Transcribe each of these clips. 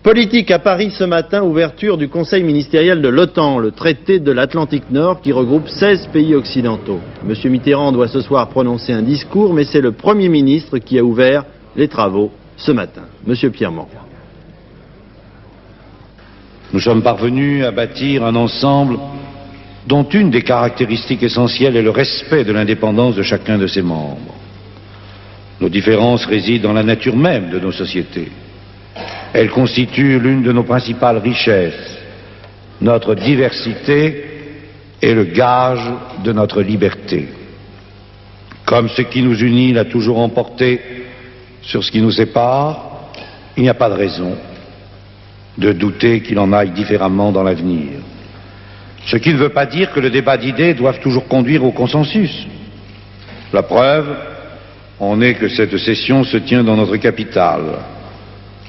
Politique à Paris ce matin, ouverture du Conseil ministériel de l'OTAN, le traité de l'Atlantique Nord qui regroupe 16 pays occidentaux. M. Mitterrand doit ce soir prononcer un discours, mais c'est le Premier ministre qui a ouvert les travaux ce matin. M. Pierremont. Nous sommes parvenus à bâtir un ensemble dont une des caractéristiques essentielles est le respect de l'indépendance de chacun de ses membres. Nos différences résident dans la nature même de nos sociétés. Elles constituent l'une de nos principales richesses. Notre diversité est le gage de notre liberté. Comme ce qui nous unit l'a toujours emporté sur ce qui nous sépare, il n'y a pas de raison de douter qu'il en aille différemment dans l'avenir. Ce qui ne veut pas dire que le débat d'idées doive toujours conduire au consensus. La preuve en est que cette session se tient dans notre capitale.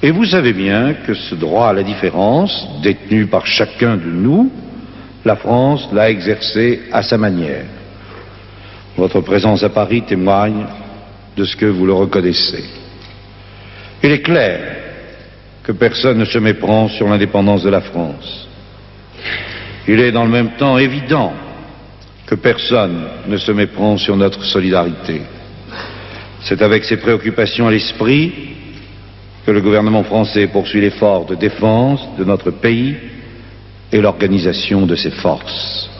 Et vous savez bien que ce droit à la différence, détenu par chacun de nous, la France l'a exercé à sa manière. Votre présence à Paris témoigne de ce que vous le reconnaissez. Il est clair que personne ne se méprend sur l'indépendance de la France. Il est dans le même temps évident que personne ne se méprend sur notre solidarité. C'est avec ces préoccupations à l'esprit que le gouvernement français poursuit l'effort de défense de notre pays et l'organisation de ses forces.